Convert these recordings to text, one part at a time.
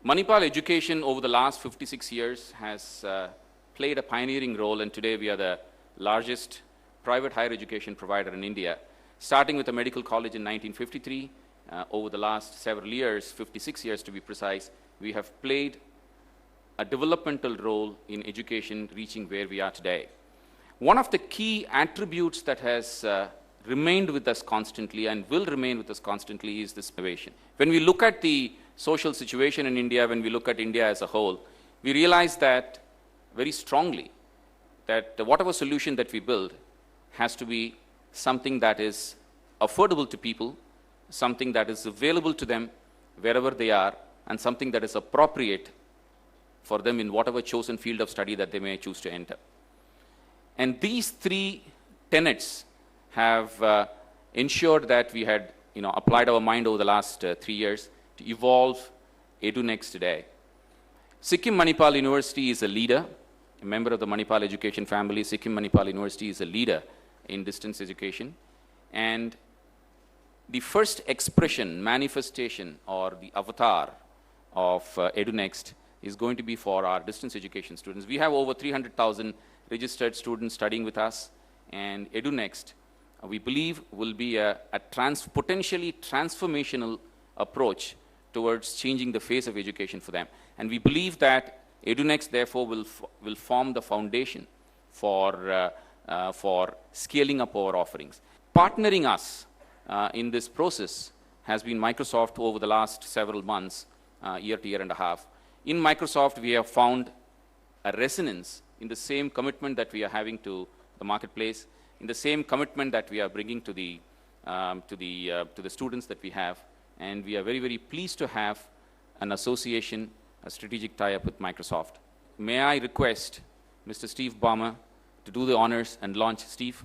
Manipal education over the last 56 years has played a pioneering role, and today we are the largest private higher education provider in India. Starting with a medical college in 1953, over the last several years, 56 years to be precise, we have played a developmental role in education reaching where we are today. One of the key attributes that has remained with us constantly and will remain with us constantly is this innovation. When we look at the social situation in India, when we look at India as a whole, we realize that very strongly that whatever solution that we build has to be something that is affordable to people, something that is available to them wherever they are, and something that is appropriate for them in whatever chosen field of study that they may choose to enter. And these three tenets have ensured that we had applied our mind over the last 3 years to evolve EduNxt today. Sikkim Manipal University is a leader, a member of the Manipal education family. Sikkim Manipal University is a leader in distance education. And the first expression, manifestation, or the avatar of EduNxt is going to be for our distance education students. We have over 300,000 registered students studying with us, and EduNxt, we believe, will be a potentially transformational approach towards changing the face of education for them. And we believe that EduNxt, therefore, will form the foundation for scaling up our offerings. Partnering us in this process has been Microsoft over the last several months, year to year and a half. In Microsoft, we have found a resonance in the same commitment that we are having to the marketplace, in the same commitment that we are bringing to the students that we have. And we are very, very pleased to have an association, a strategic tie-up with Microsoft. May I request Mr. Steve Ballmer to do the honors and launch. Steve.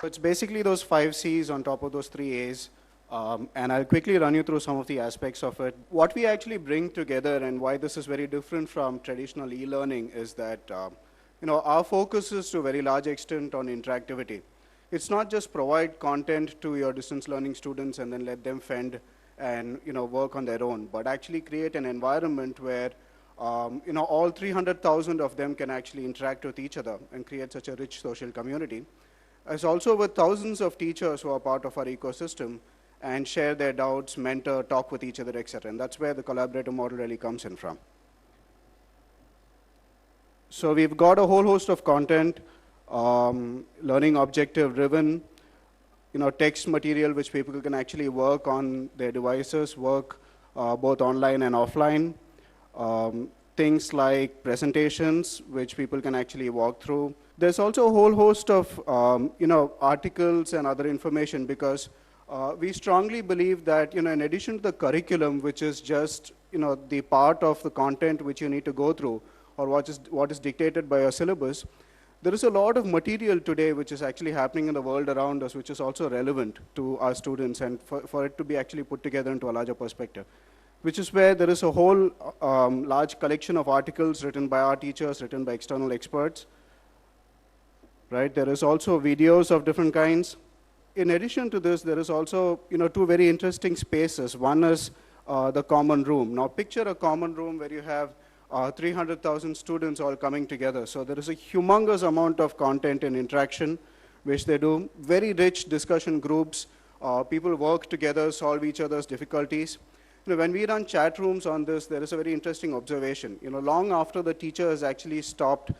So it's basically those 5 C's on top of those 3 A's. And I'll quickly run you through some of the aspects of it. What we actually bring together and why this is very different from traditional e-learning is that our focus is to a very large extent on interactivity. It's not just provide content to your distance learning students and then let them fend and work on their own, but actually create an environment where all 300,000 of them can actually interact with each other and create such a rich social community. As also with thousands of teachers who are part of our ecosystem, and share their doubts, mentor, talk with each other, etc. And that's where the collaborative model really comes in from. So we've got a whole host of content, learning objective driven, text material which people can actually work on their devices, work both online and offline. Things like presentations, which people can actually walk through. There's also a whole host of articles and other information, because we strongly believe that in addition to the curriculum, which is just the part of the content which you need to go through, or what is dictated by your syllabus, there is a lot of material today which is actually happening in the world around us, which is also relevant to our students, and for it to be actually put together into a larger perspective. Which is where there is a whole large collection of articles written by our teachers, written by external experts. Right? There is also videos of different kinds. In addition to this, there is also two very interesting spaces. One is the common room. Now picture a common room where you have 300,000 students all coming together. So there is a humongous amount of content and interaction which they do. Very rich discussion groups. People work together, solve each other's difficulties. When we run chat rooms on this, there is a very interesting observation. Long after the teacher has actually stopped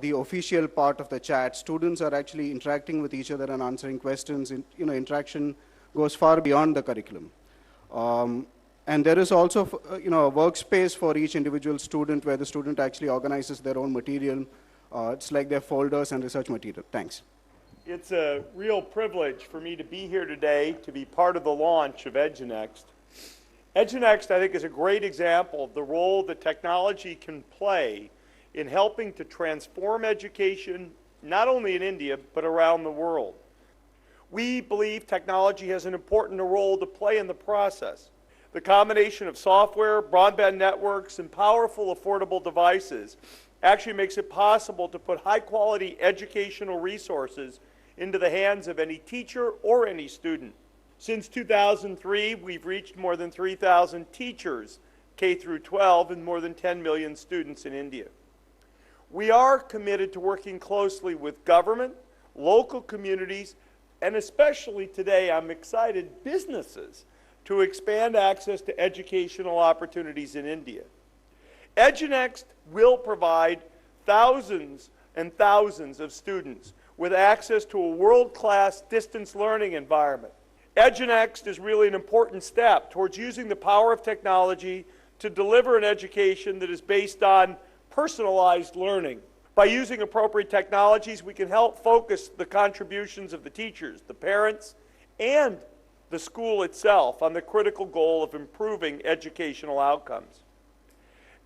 the official part of the chat, students are actually interacting with each other and answering questions. Interaction goes far beyond the curriculum. And there is also a workspace for each individual student where the student actually organizes their own material. It's like their folders and research material. Thanks. It's a real privilege for me to be here today to be part of the launch of EduNxt. EduNxt, I think, is a great example of the role that technology can play in helping to transform education, not only in India, but around the world. We believe technology has an important role to play in the process. The combination of software, broadband networks, and powerful, affordable devices actually makes it possible to put high-quality educational resources into the hands of any teacher or any student. Since 2003, we've reached more than 3,000 teachers, K through 12, and more than 10 million students in India. We are committed to working closely with government, local communities, and especially today, I'm excited, businesses, to expand access to educational opportunities in India. EduNxt will provide thousands and thousands of students with access to a world-class distance learning environment. EduNxt is really an important step towards using the power of technology to deliver an education that is based on personalized learning. By using appropriate technologies, we can help focus the contributions of the teachers, the parents, and the school itself on the critical goal of improving educational outcomes.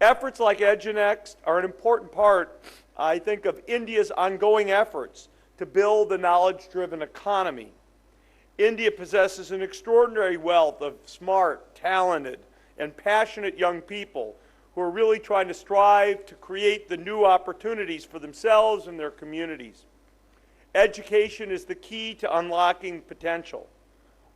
Efforts like EduNxt are an important part, I think, of India's ongoing efforts to build a knowledge-driven economy. India possesses an extraordinary wealth of smart, talented, and passionate young people who are really trying to strive to create the new opportunities for themselves and their communities. Education is the key to unlocking potential.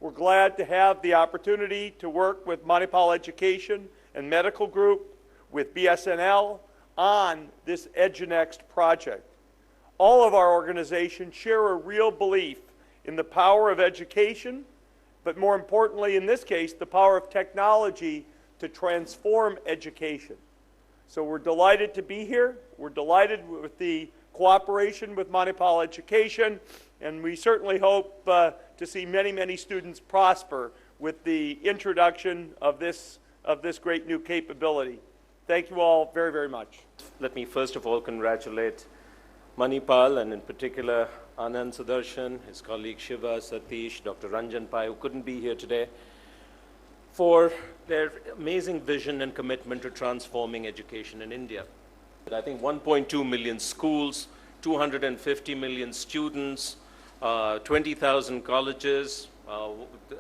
We're glad to have the opportunity to work with Manipal Education and Medical Group, with BSNL, on this EduNxt project. All of our organizations share a real belief in the power of education, but more importantly, in this case, the power of technology to transform education. So we're delighted to be here. We're delighted with the cooperation with Manipal Education, and we certainly hope to see many, many students prosper with the introduction of this great new capability. Thank you all very, very much. Let me first of all congratulate Manipal, and in particular Anand Sudarshan, his colleague Shiva, Satish, Dr. Ranjan Pai, who couldn't be here today, for their amazing vision and commitment to transforming education in India. I think 1.2 million schools, 250 million students, 20,000 colleges,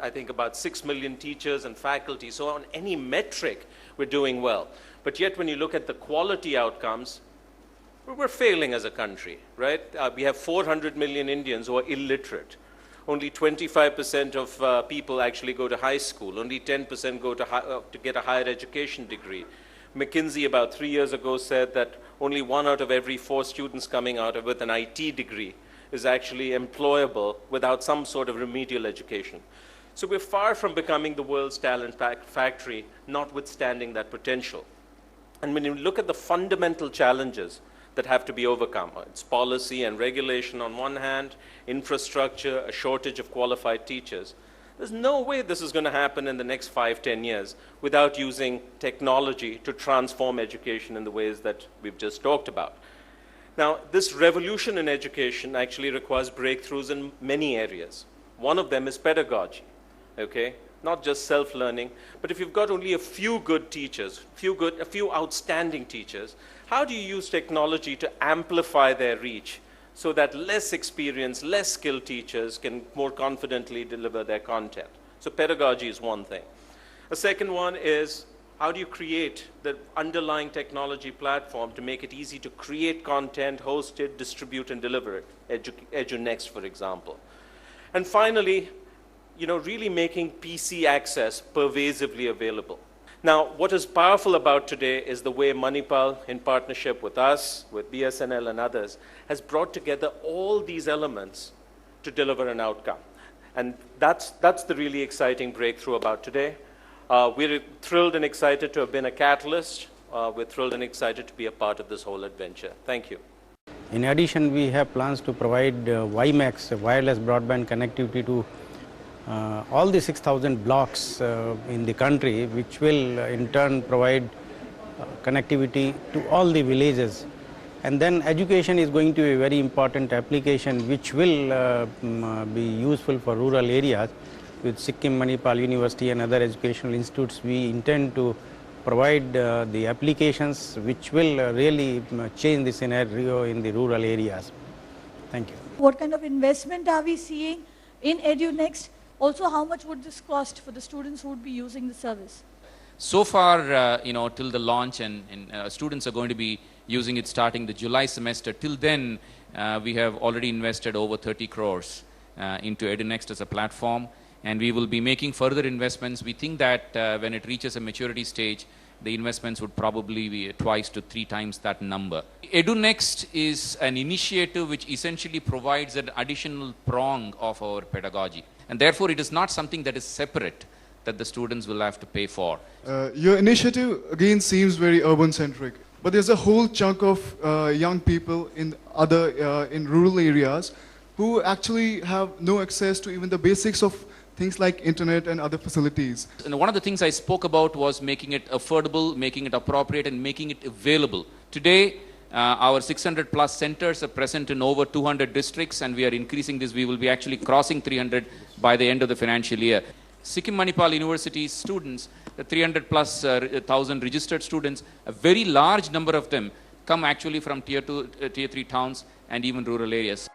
I think about 6 million teachers and faculty. So on any metric, we're doing well. But yet when you look at the quality outcomes, we're failing as a country, right? We have 400 million Indians who are illiterate. Only 25% of people actually go to high school. Only 10% go to get a higher education degree. McKinsey about 3 years ago said that only 1 out of every 4 students coming out with an IT degree is actually employable without some sort of remedial education. So we're far from becoming the world's talent factory, notwithstanding that potential. And when you look at the fundamental challenges that have to be overcome, it's policy and regulation on one hand, infrastructure, a shortage of qualified teachers. There's no way this is going to happen in the next 5-10 years without using technology to transform education in the ways that we've just talked about. Now, this revolution in education actually requires breakthroughs in many areas. One of them is pedagogy, okay? Not just self-learning, but if you've got only a few good teachers, a few outstanding teachers, how do you use technology to amplify their reach so that less experienced, less skilled teachers can more confidently deliver their content? So pedagogy is one thing. A second one is, how do you create the underlying technology platform to make it easy to create content, host it, distribute, and deliver it? EduNxt, for example. And finally, really making PC access pervasively available. Now, what is powerful about today is the way Manipal, in partnership with us, with BSNL and others, has brought together all these elements to deliver an outcome. And that's the really exciting breakthrough about today. We're thrilled and excited to have been a catalyst. We're thrilled and excited to be a part of this whole adventure. Thank you. In addition, we have plans to provide WiMAX, wireless broadband connectivity, to all the 6,000 blocks in the country, which will in turn provide connectivity to all the villages. And then education is going to be a very important application which will be useful for rural areas. With Sikkim Manipal University and other educational institutes, we intend to provide the applications which will really change the scenario in the rural areas. Thank you. What kind of investment are we seeing in EduNxt? Also, how much would this cost for the students who would be using the service? So far, till the launch, and students are going to be using it starting the July semester. Till then, we have already invested over 30 crores into EduNxt as a platform, and we will be making further investments. We think that when it reaches a maturity stage, the investments would probably be twice to 3 times that number. EduNxt is an initiative which essentially provides an additional prong of our pedagogy, and therefore it is not something that is separate that the students will have to pay for. Your initiative again seems very urban-centric, but there's a whole chunk of young people in in rural areas who actually have no access to even the basics of things like internet and other facilities. And one of the things I spoke about was making it affordable, making it appropriate, and making it available. Today, our 600 plus centers are present in over 200 districts, and we are increasing this. We will be actually crossing 300 by the end of the financial year. Sikkim Manipal University's students, the 300 plus 1,000 registered students, a very large number of them come actually from tier 2, tier 3 towns and even rural areas.